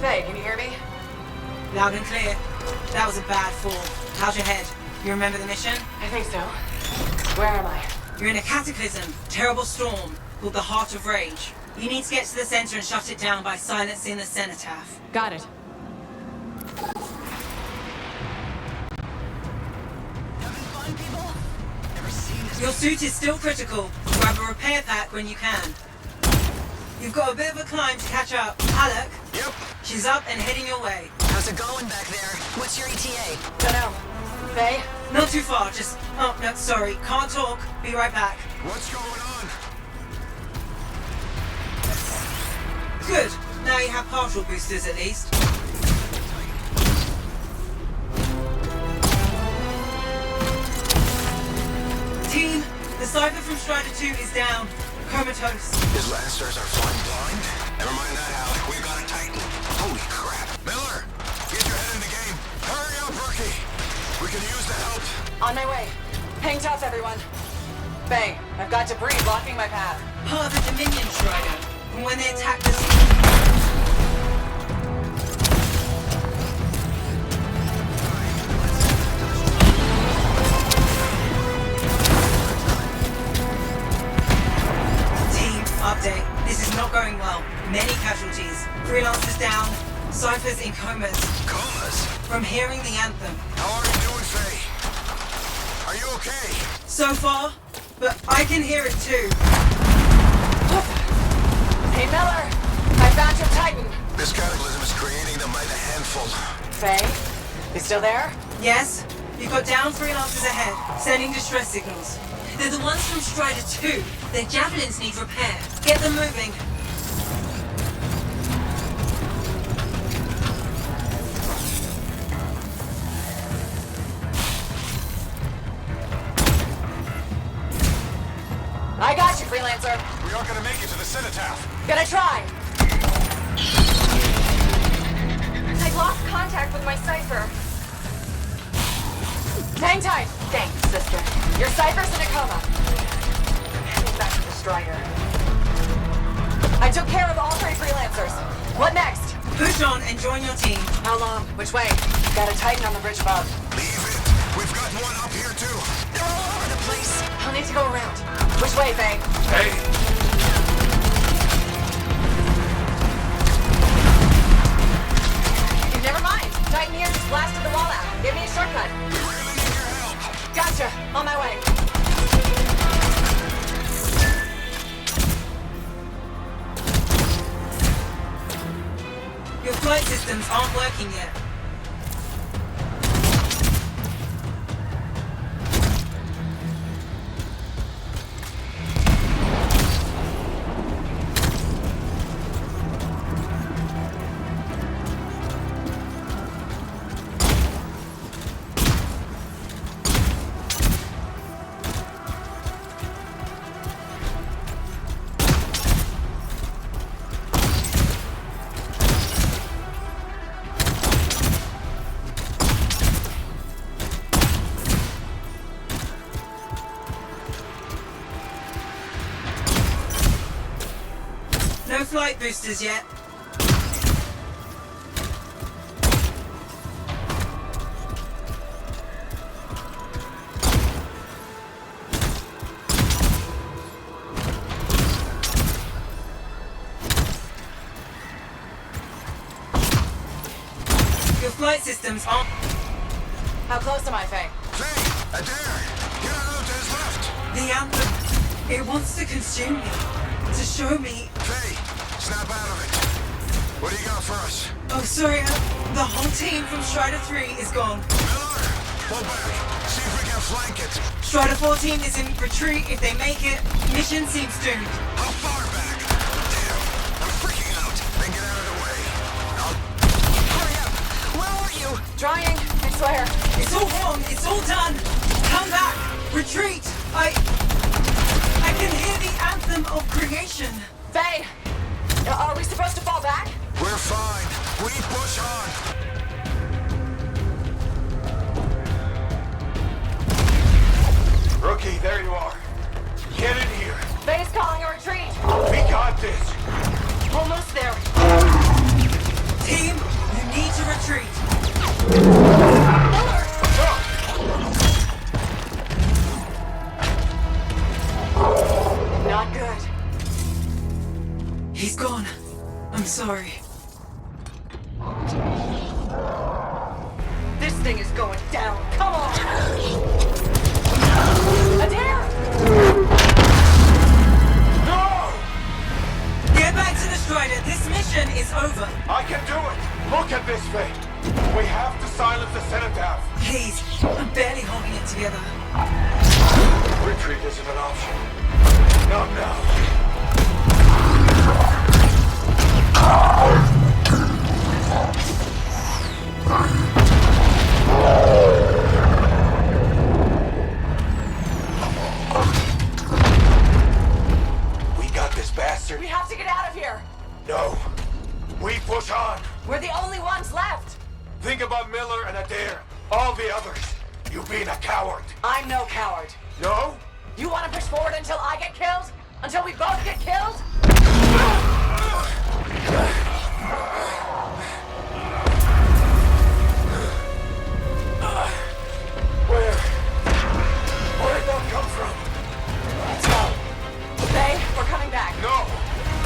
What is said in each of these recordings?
Faye, can you hear me? Loud and clear. That was a bad fall. How's your head? You remember the mission? I think so. Where am I? You're in a cataclysm, terrible storm, called the Heart of Rage. You need to get to the center and shut it down by silencing the cenotaph. Got it. Your suit is still critical. Grab a repair pack when you can. You've got a bit of a climb to catch up. Alec? Yep. She's up and heading your way. How's it going back there? What's your ETA? Dunno. Faye? Not too far, just... Oh, no, sorry. Can't talk. Be right back. What's going on? Good. Now you have partial boosters at least. Team, the Cypher from Strider 2 is down. Comatose. His Lancers are flying blind? Never mind that, Alec. We've got a Titan. Holy crap. Miller, get your head in the game. Hurry up, rookie. We can use the help. On my way. Hang tough, everyone. Faye, I've got debris blocking my path. Part of the Dominion Strider. From when they attacked us. Update. This is not going well. Many casualties. Freelancers down. Cyphers in comas. Comas? From hearing the Anthem. How are you doing, Faye? Are you okay? So far, but I can hear it too. Hey, Miller! I found your Titan! This cataclysm is creating them by the handful. Faye? You still there? Yes? You've got down freelancers ahead, sending distress signals. They're the ones from Strider 2. Their javelins need repair. Get them moving. I got you, freelancer. We aren't gonna make it to the cenotaph. Gonna try. I lost contact with my Cypher. Hang tight. Thanks, sister. Your Cypher's in a coma. Heading back to the Strider. I took care of all 3 freelancers. What next? Push on and join your team. How long? Which way? Got a Titan on the bridge above. Leave it. We've got one up here, too. They're all over the place. I'll need to go around. Which way, Faye? Hey. Never mind. Titan here just blasted the wall out. Give me a shortcut. We really need your help. Gotcha. On my way. Your flight systems aren't working yet. No flight boosters yet. Your flight systems aren't... How close am I, Faye? Faye, Adair, get out to his left. The Anthem. It wants to consume me. To show me... Faye, snap out of it. What do you got for us? Oh, sorry. The whole team from Strider 3 is gone. Miller, pull back. See if we can flank it. Strider 14 is in retreat if they make it. Mission seems doomed. How far back? Damn, I'm freaking out. Then get out of the way. Hurry up! Where are you? Trying, I swear. It's all wrong. It's all done. Come back. Retreat. I can hear the Anthem of creation. Faye! Are we supposed to fall back? We're fine. We push on. Rookie, there you are. Get in here. Faye's calling a retreat. We got this. Almost there. Team, thing is going down. Come on! Adair! No! Get back to the Strider. This mission is over. I can do it! Look at this thing! We have to silence the Cenotaph! Please, I'm barely holding it together. Retreat isn't an option. Not now. We got this bastard. We have to get out of here! No. We push on. We're the only ones left! Think about Miller and Adair. All the others. You being a coward. I'm no coward. No? You want to push forward until I get killed? Until we both get killed? Where'd that come from? Let's go. Faye, we're coming back. No!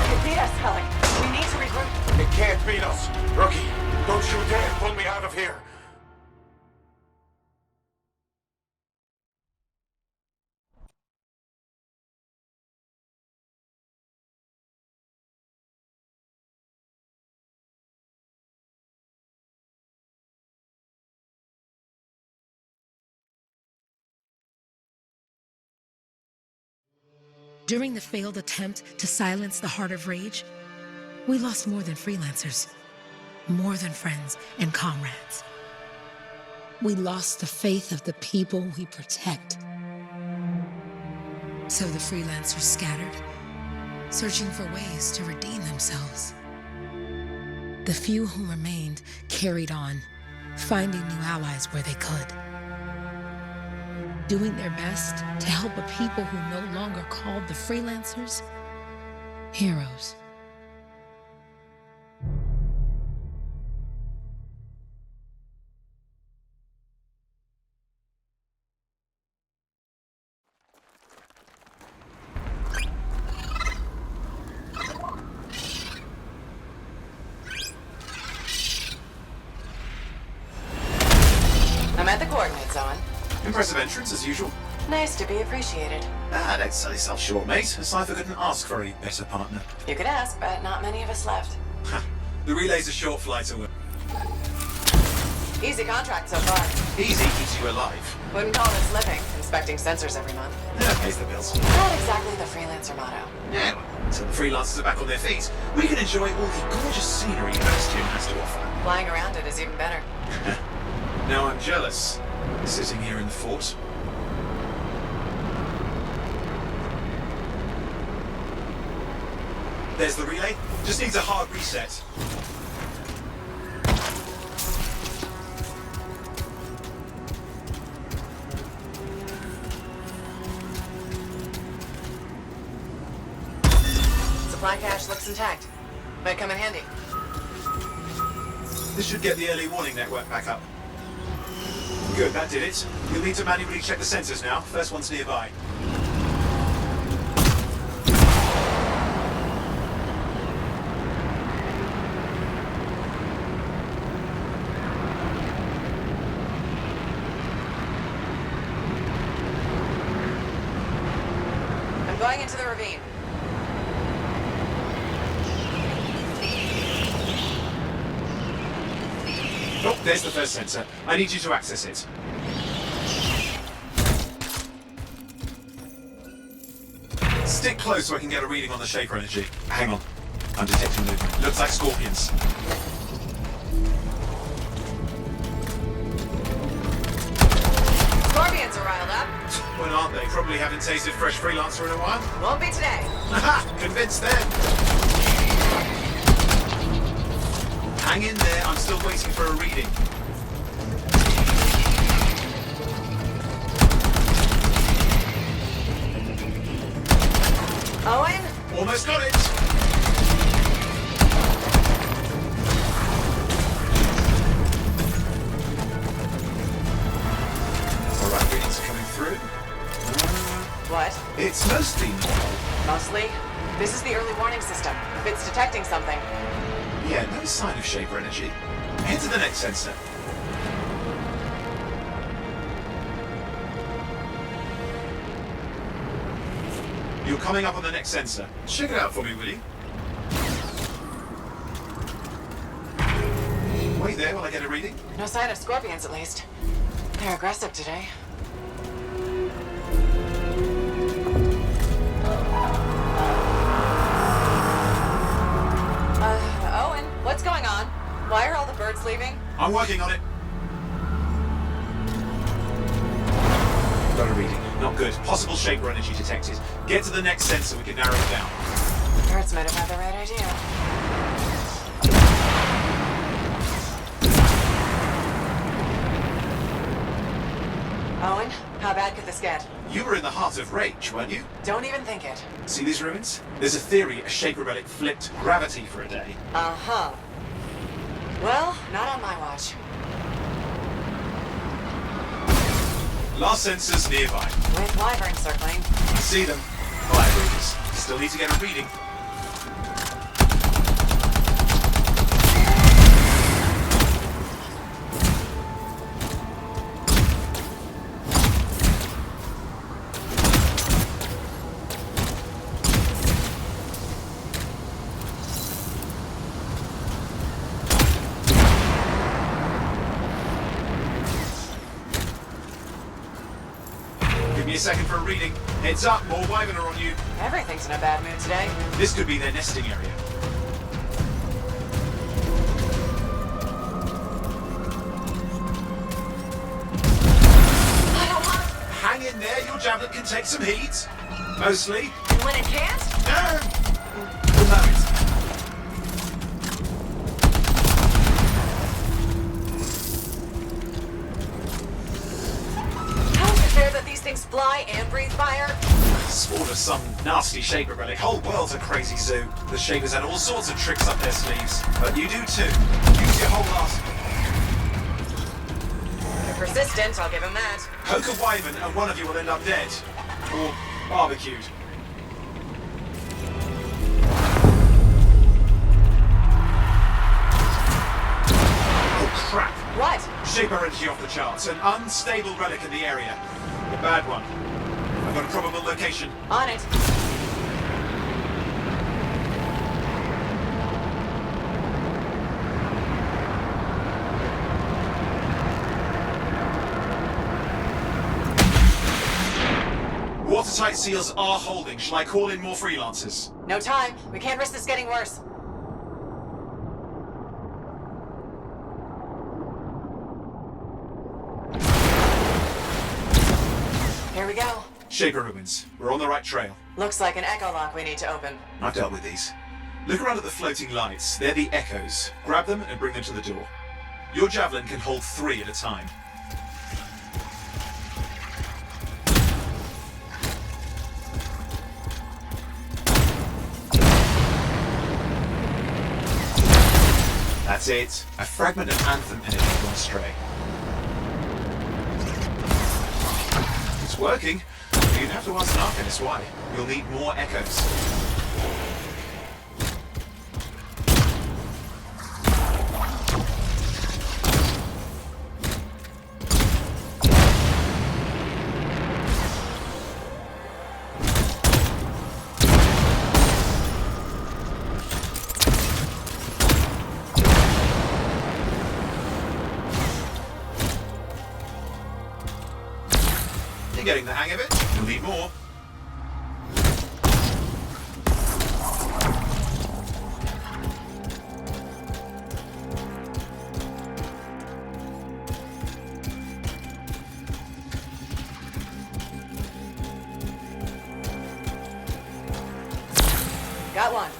You beat us, Helen. We need to regroup. It can't beat us. Rookie, don't you dare pull me out of here. During the failed attempt to silence the Heart of Rage, we lost more than freelancers, more than friends and comrades. We lost the faith of the people we protect. So the freelancers scattered, searching for ways to redeem themselves. The few who remained carried on, finding new allies where they could. Doing their best to help a people who no longer called the freelancers heroes. I'm at the coordinates, Owen. Impressive entrance, as usual. Nice to be appreciated. Don't sell yourself short, mate. Cypher couldn't ask for a better partner. You could ask, but not many of us left. The relay's a short flight away. Easy contract so far. Easy keeps you alive. Wouldn't call this living, inspecting sensors every month. Yeah, pays the bills. Not exactly the freelancer motto. Yeah, well, until the freelancers are back on their feet, we can enjoy all the gorgeous scenery Bastion has to offer. Flying around it is even better. Now I'm jealous, sitting here in the fort. There's the relay. Just needs a hard reset. Supply cache looks intact. Might come in handy. This should get the early warning network back up. Good, that did it. You'll need to manually check the sensors now. First one's nearby. I'm going into the ravine. Oh, there's the first sensor. I need you to access it. Stick close so I can get a reading on the Shaper energy. Hang on. I'm detecting movement. Looks like scorpions. Scorpions are riled up. Well, aren't they? Probably haven't tasted fresh freelancer in a while. Won't be today. Aha! Convinced them. Hang in there. I'm still waiting for a reading. Owen? Almost got it. All right, readings are coming through. What? It's mostly normal. Mostly? This is the early warning system. If it's detecting something. Yeah, no sign of Shaper energy. Head to the next sensor. You're coming up on the next sensor. Check it out for me, will you? Wait there while I get a reading. No sign of scorpions, at least. They're aggressive today. Owen, what's going on? Why are all the birds leaving? I'm working on it. Got a reading. Not good. Possible Shaper energy detected. Get to the next sensor, we can narrow it down. Birds might have had the right idea. Owen, how bad could this get? You were in the heart of Rage, weren't you? Don't even think it. See these ruins? There's a theory a Shaper relic flipped gravity for a day. Uh-huh. Well, not on my watch. Last sensors nearby. With wyverns circling. I see them. Libraries. Still need to get a reading. Give me a second for a reading. Heads up, more wyvern are on you. Everything's in a bad mood today. This could be their nesting area. Hang in there, your javelin can take some heat. Mostly. And when it can't? No! For the moment. How is it fair that these things fly and breathe fire? Spawn of some nasty Shaper relic. Whole world's a crazy zoo. The Shapers had all sorts of tricks up their sleeves. But you do too. Use your whole arsenal. They're persistent, I'll give them that. Poke a wyvern and one of you will end up dead. Or barbecued. Oh crap! What? Shaper energy off the charts. An unstable relic in the area. A bad one. I've got a probable location. On it. Watertight seals are holding. Shall I call in more freelancers? No time. We can't risk this getting worse. Here we go. Shaper ruins. We're on the right trail. Looks like an echo lock we need to open. I've dealt with these. Look around at the floating lights. They're the echoes. Grab them and bring them to the door. Your javelin can hold 3 at a time. That's it. A fragment of Anthem energy gone stray. It's working. You'd have to ask an Arcanist why. You'll need more echoes. You're getting the hang of it. You'll need more. Got one.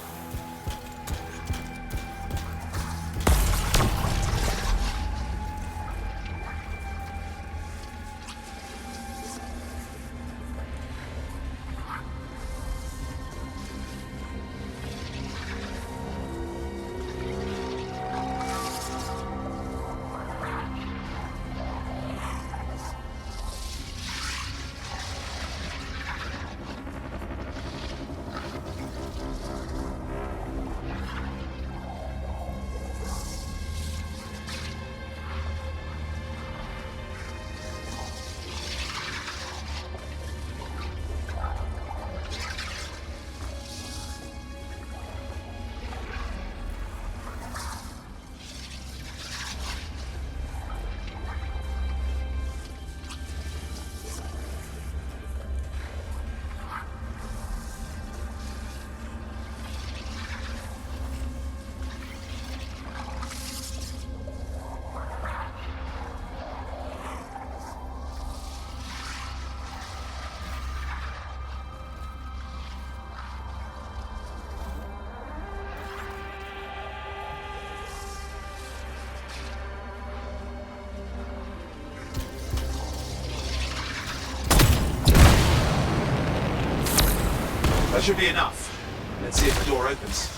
That should be enough. Let's see if the door opens.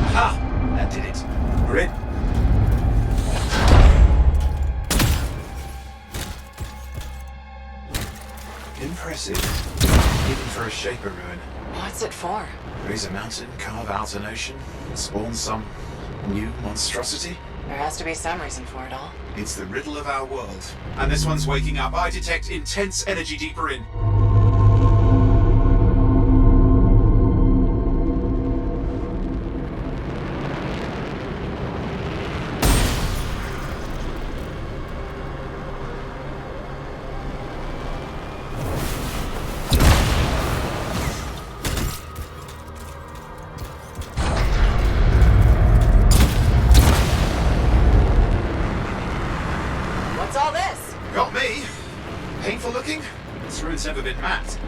Aha! That did it. We're in. Impressive. Even for a Shaper ruin. What's it for? Raise a mountain, carve out an ocean, spawn some new monstrosity. There has to be some reason for it all. It's the riddle of our world. And this one's waking up. I detect intense energy deeper in. What's all this? Got me. Painful looking? This ruin's never been mapped.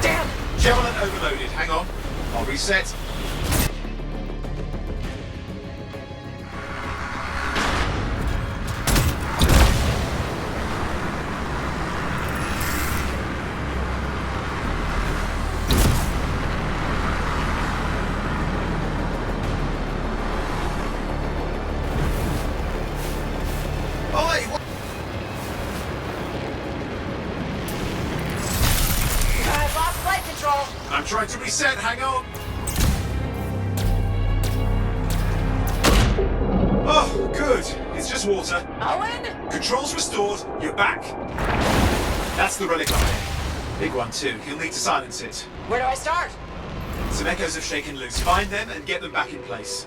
Damn! Javelin overloaded. Hang on. I'll reset. Oi! I've lost flight control. I'm trying to reset. Hang on. Oh, good. It's just water. Owen? Controls restored. You're back. That's the relic up there. Big one too. You'll need to silence it. Where do I start? Some echoes have shaken loose. Find them and get them back in place.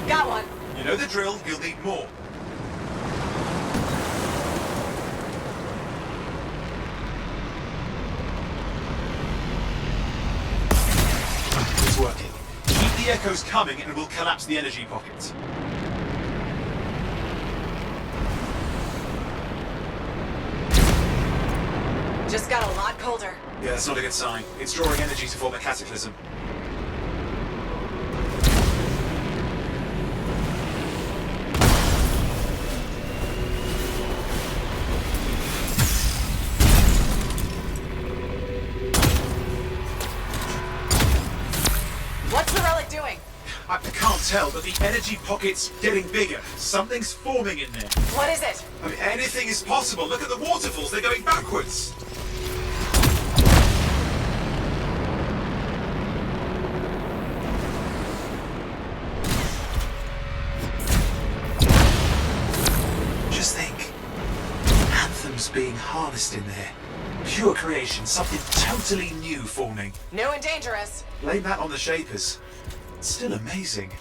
Got one. You know the drill. You'll need more. It's working. Keep the echoes coming and we'll collapse the energy pocket. Just got a lot colder. Yeah, that's not a good sign. It's drawing energy to form a cataclysm. What's the relic doing? I can't tell, but the energy pocket's getting bigger. Something's forming in there. What is it? I mean, anything is possible. Look at the waterfalls. They're going backwards. Just think. Anthem's being harnessed in there. Pure creation. Something totally new forming. New and dangerous. Blame that on the Shapers. It's still amazing.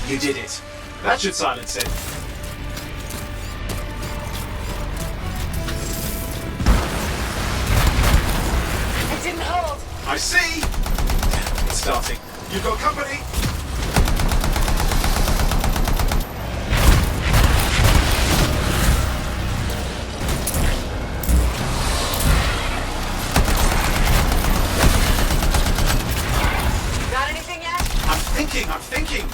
You did it. That should silence it. It didn't hold. I see! It's starting. You've got company! I'm thinking.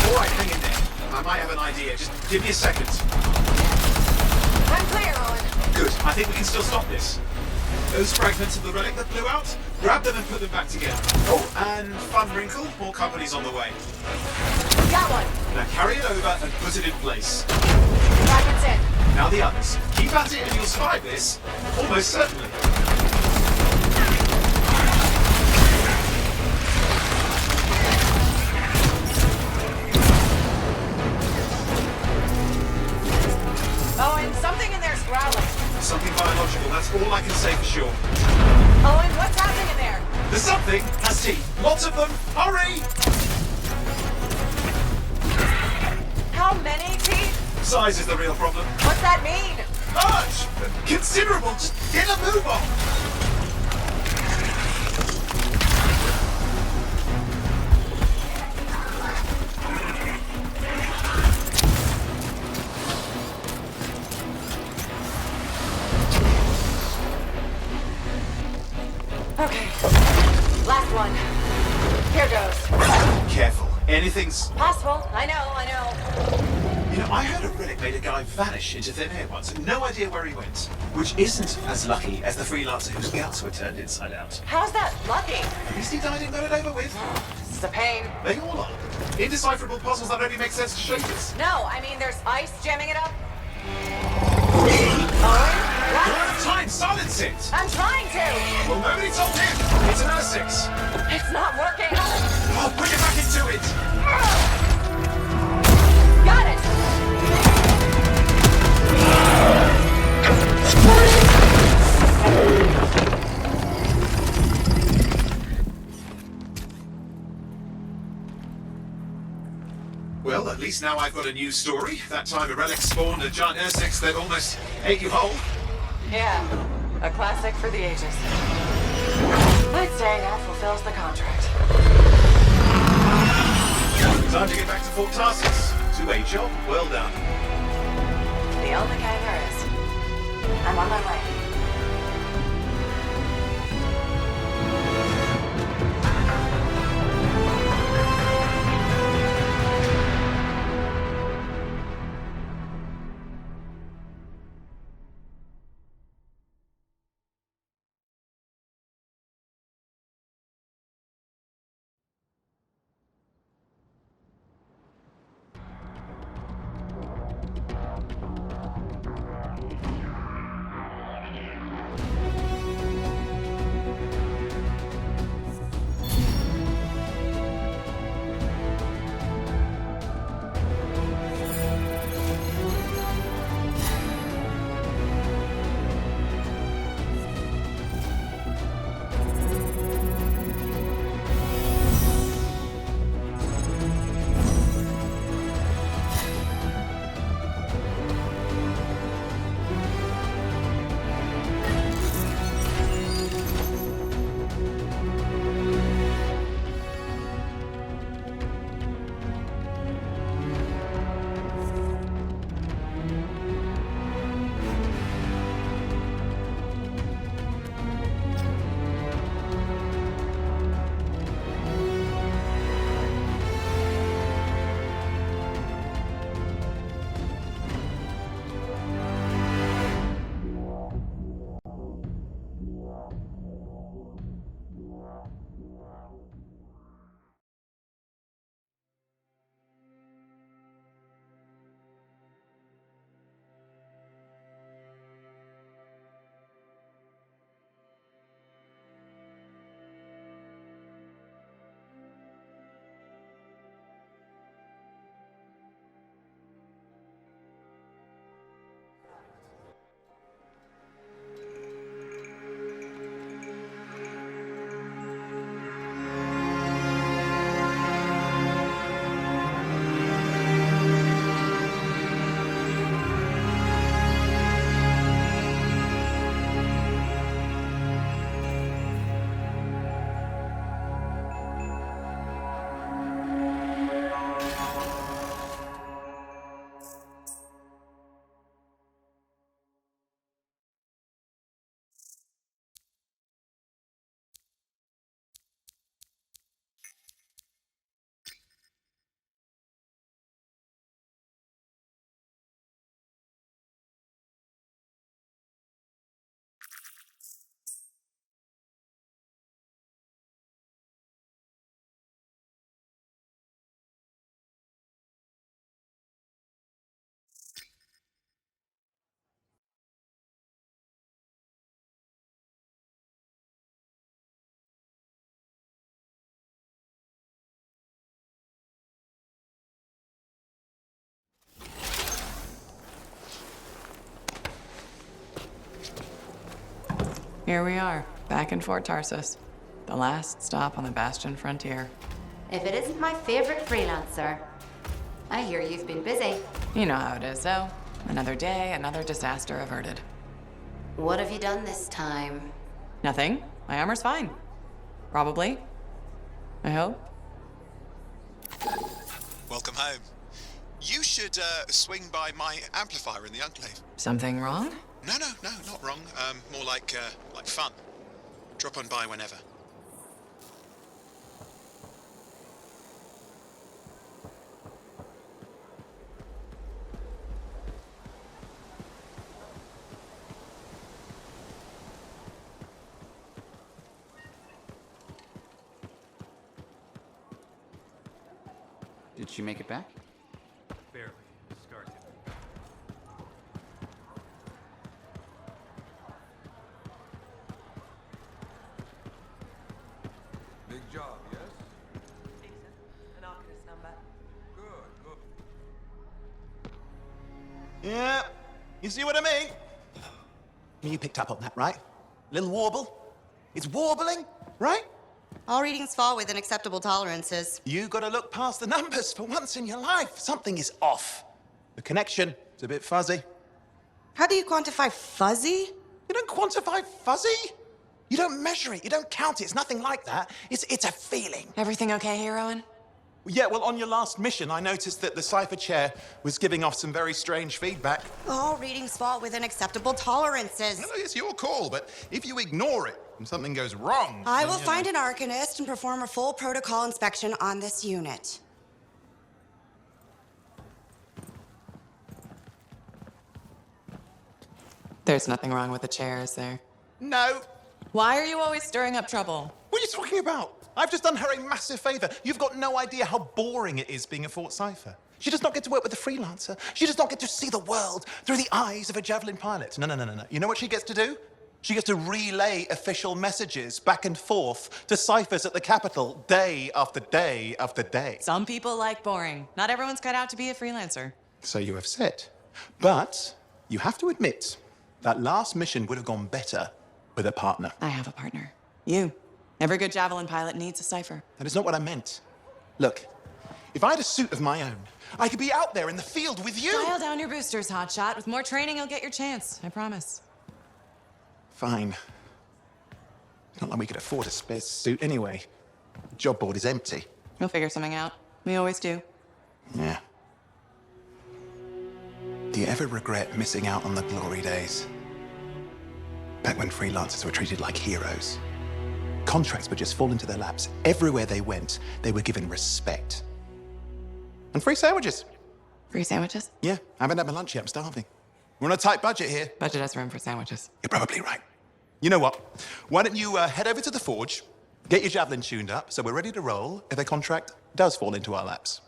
Alright, hang in there. I might have an idea. Just give me a second. I'm clear, Owen. Good. I think we can still stop this. Those fragments of the relic that blew out, grab them and put them back together. Oh, and fun wrinkle, more companies on the way. Got one. Now carry it over and put it in place. Fragments in. Now the others. Keep at it and you'll survive this. Almost certainly. Owen, something in there's growling. Something biological, that's all I can say for sure. Owen, what's happening in there? The something has teeth. Lots of them. Hurry! How many teeth? Size is the real problem. What's that mean? Large! Considerable! Just get a move on! Okay. Last one. Here goes. Careful. Anything's... Possible. I know. You know, I heard a relic made a guy vanish into thin air once. No idea where he went. Which isn't as lucky as the freelancer whose guts were turned inside out. How's that lucky? At least he died and got it over with. This is a pain. They all are. Indecipherable puzzles that only make sense to shapers. No, I mean there's ice jamming it up. Owen? What? You're out of time! Silence it! I'm trying to. Well, nobody told him! It's an R6! It's not working. Oh, put it back into it! Got it. Well, at least now I've got a new story. That time a relic spawned a giant R6 that almost ate you whole. Yeah, a classic for the ages. I'd say that fulfills the contract. Time to get back to Fort Tarsus. To a job well done. The only kind there is. I'm on my way. Here we are, back in Fort Tarsus. The last stop on the Bastion frontier. If it isn't my favorite freelancer. I hear you've been busy. You know how it is, though. Another day, another disaster averted. What have you done this time? Nothing. My armor's fine. Probably. I hope. Welcome home. You should swing by my amplifier in the Enclave. Something wrong? No, not wrong. More like fun. Drop on by whenever. Did she make it back? Barely. Scar tissue. Big job, yes? Decent. An Arcanist number. Good. Yeah, you see what I mean? You picked up on that, right? Little warble? It's warbling, right? All readings fall within acceptable tolerances. You gotta look past the numbers for once in your life. Something is off. The connection is a bit fuzzy. How do you quantify fuzzy? You don't quantify fuzzy. You don't measure it. You don't count it. It's nothing like that. It's a feeling. Everything okay here, Owen? Yeah, well, on your last mission, I noticed that the cipher chair was giving off some very strange feedback. All readings fall within acceptable tolerances. No, it's your call, but if you ignore it and something goes wrong... I will find an Arcanist and perform a full protocol inspection on this unit. There's nothing wrong with the chair, is there? No. Why are you always stirring up trouble? What are you talking about? I've just done her a massive favor. You've got no idea how boring it is being a Fort Cipher. She does not get to work with a freelancer. She does not get to see the world through the eyes of a javelin pilot. No. You know what she gets to do? She gets to relay official messages back and forth to ciphers at the Capitol day after day after day. Some people like boring. Not everyone's cut out to be a freelancer. So you have said. But you have to admit that last mission would have gone better with a partner. I have a partner. You. Every good javelin pilot needs a cipher. That is not what I meant. Look, if I had a suit of my own, I could be out there in the field with you. Dial down your boosters, hotshot. With more training, you'll get your chance. I promise. Fine. It's not like we could afford a spare suit anyway. The job board is empty. We'll figure something out. We always do. Yeah. Do you ever regret missing out on the glory days? Back when freelancers were treated like heroes. Contracts would just fall into their laps. Everywhere they went, they were given respect. And free sandwiches. Free sandwiches? Yeah, I haven't had my lunch yet. I'm starving. We're on a tight budget here. Budget has room for sandwiches. You're probably right. You know what? Why don't you head over to the forge, get your javelin tuned up, so we're ready to roll if a contract does fall into our laps.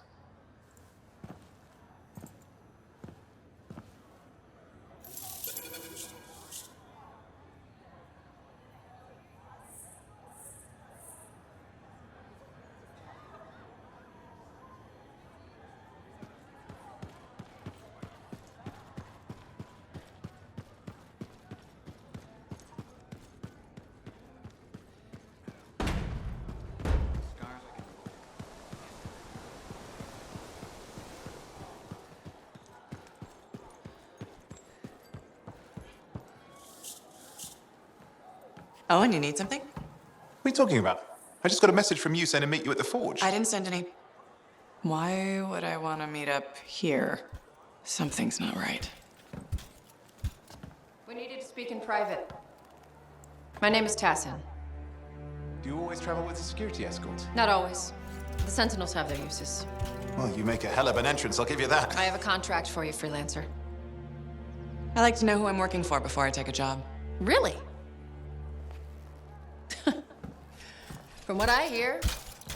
Owen, you need something? What are you talking about? I just got a message from you saying to meet you at the forge. I didn't send any. Why would I want to meet up here? Something's not right. We needed to speak in private. My name is Tassin. Do you always travel with a security escort? Not always. The Sentinels have their uses. Well, you make a hell of an entrance, I'll give you that. I have a contract for you, freelancer. I like to know who I'm working for before I take a job. Really? From what I hear,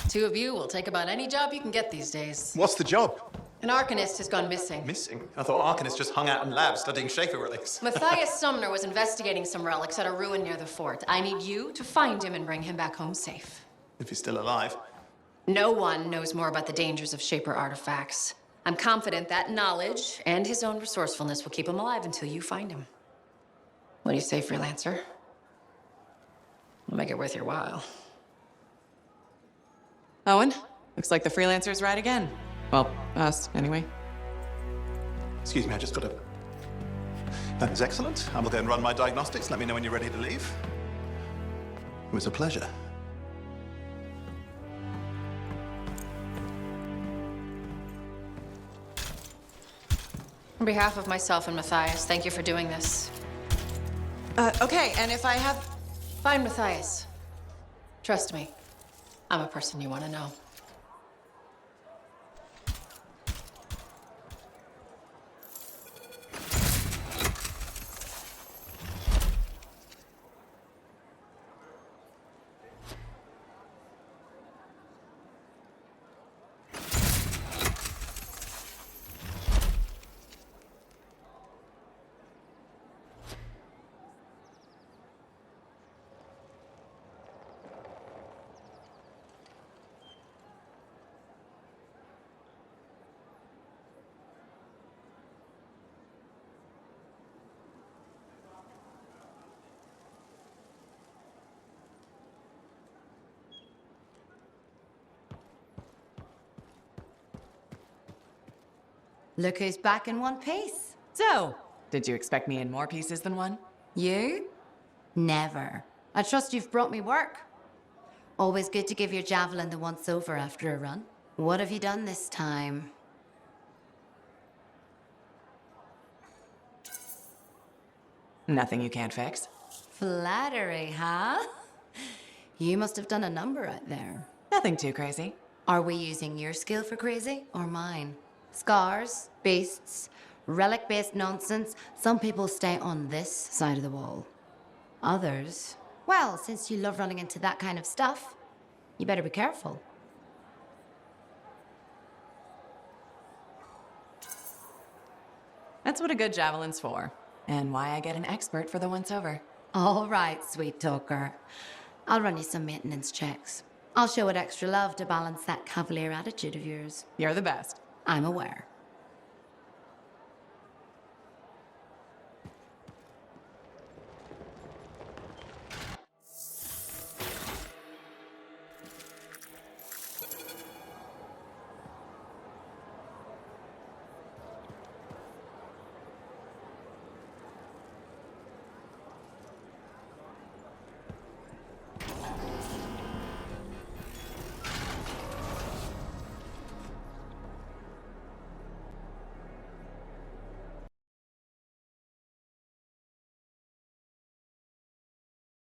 two of you will take about any job you can get these days. What's the job? An Arcanist has gone missing. Missing? I thought Arcanists just hung out in labs studying Schaefer relics. Matthias Sumner was investigating some relics at a ruin near the fort. I need you to find him and bring him back home safe. If he's still alive. No one knows more about the dangers of Shaper artifacts. I'm confident that knowledge and his own resourcefulness will keep him alive until you find him. What do you say, freelancer? I'll make it worth your while. Owen, looks like the freelancers ride again. Well, us, anyway. Excuse me, I just got a... That is excellent. I will go and run my diagnostics. Let me know when you're ready to leave. It was a pleasure. On behalf of myself and Matthias, thank you for doing this. Okay, and if I have... Fine, Matthias. Trust me. I'm a person you want to know. Look who's back in one piece. So, did you expect me in more pieces than one? You? Never. I trust you've brought me work. Always good to give your javelin the once-over after a run. What have you done this time? Nothing you can't fix. Flattery, huh? You must have done a number out there. Nothing too crazy. Are we using your skill for crazy or mine? Scars, beasts, relic-based nonsense. Some people stay on this side of the wall. Others, well, since you love running into that kind of stuff, you better be careful. That's what a good javelin's for, and why I get an expert for the once-over. All right, sweet talker. I'll run you some maintenance checks. I'll show it extra love to balance that cavalier attitude of yours. You're the best. I'm aware.